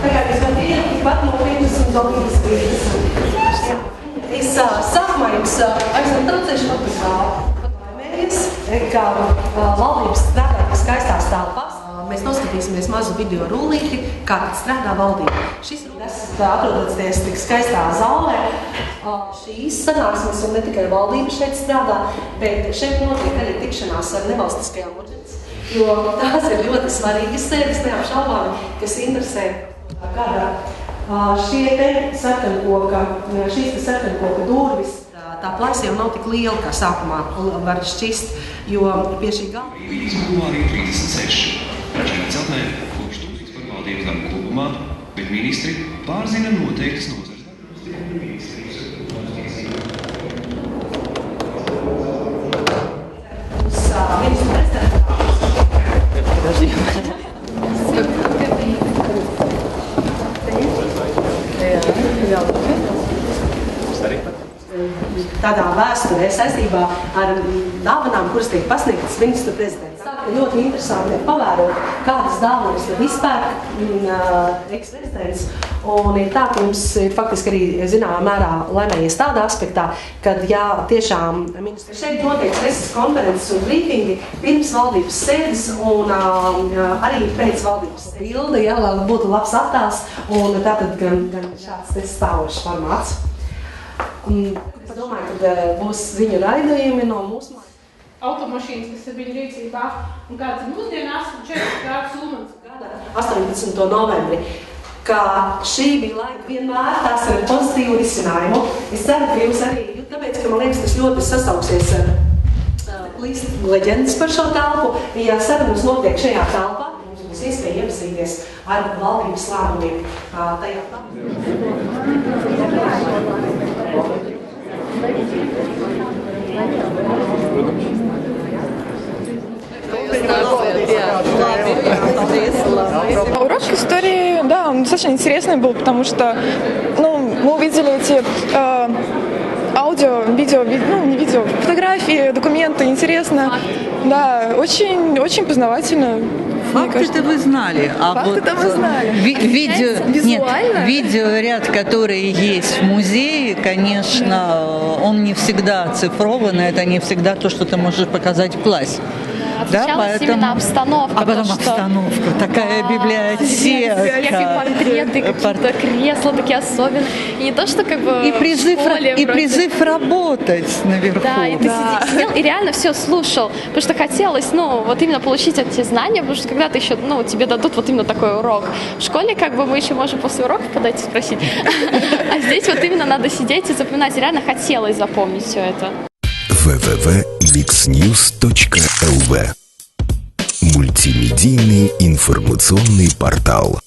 Tā kā es varu iet tikpat nopietnas un domīgas brīdis. Es sākumā jums aizventaucēšu pat laimējies, kā valdības strādāt skaistās telpās. Mēs noskatīsimies mazu video rullīti, kā tad strādā valdība. Šis rullītis atrodaties tik skaistā zālē. Šīs sanāksmes un ne tikai valdība šeit strādā, bet šeit notiek arī tikšanās ar nevalstiskajām organizācijām, jo tās ir ļoti svarīgas sēdes, neapšaubāmi, kas interesē kādā. Šīs te sarkankoka durvis, tā plaisa jau nav tik liela, kā sākumā var šķist, jo pie šī galva. Bulvārī 36. Šajā celtnē kopš tūkstotis par valdības darbu kopumā, bet ministri pārzina noteiktas nozares darbības. Tādā vēsturē saistībā ar dāvanām, kuras tiek pasniegtas ministru prezidents. Ļoti interesanti pavērot, kādas dāvanas tad izpērk eks-prezidents. Un ir tā, ka mums ir faktiski arī zināmā mērā laimējies tādā aspektā, kad jā, tiešām ministri šeit notiek preses konferences un brīfingi pirms valdības sēdes un arī pēc valdības bilde, jā, lai būtu labs attēls un tātad gan šāds te stāvošs formāts. Es domāju, ka būs ziņu raidījumi no mūsu automašīnas, kas ir viņa rīcībā, un kāds ir mūsdienās 4 grādu Ulmans gada 18. novembri. Kā šī bija laika vienmēr, tās ir pozitīvu risinājumu. Es ceru, ka jums arī, tāpēc, ka man liekas, tas ļoti sasauksies leģendas par šo telpu. Ja sarunas notiek šajā telpā, mums būs iespēja iepazīties ar valdības lēmumiem tajā Урок истории, да, он достаточно интересный был, потому что мы увидели эти аудио, видео, не видео, фотографии, документы, интересно. Да, очень, очень познавательно. Факты-то вы знали. Факты-то мы знали. Видеоряд, который есть в музее, конечно, он не всегда оцифрован, это не всегда то, что ты можешь показать в классе. Отличалась именно обстановка. А потом обстановка, такая библиотека. Какие портреты, какие-то кресла такие особенные. И не то, что как бы и призыв работать наверху. Да, и ты сидел и реально все слушал. Потому что хотелось, вот именно получить эти знания, потому что когда ты еще, тебе дадут вот именно такой урок. В школе как бы мы еще можем после уроков подойти и спросить. А здесь вот именно надо сидеть и запоминать. Реально хотелось запомнить все это. www.mixnews.lv Мультимедийный информационный портал.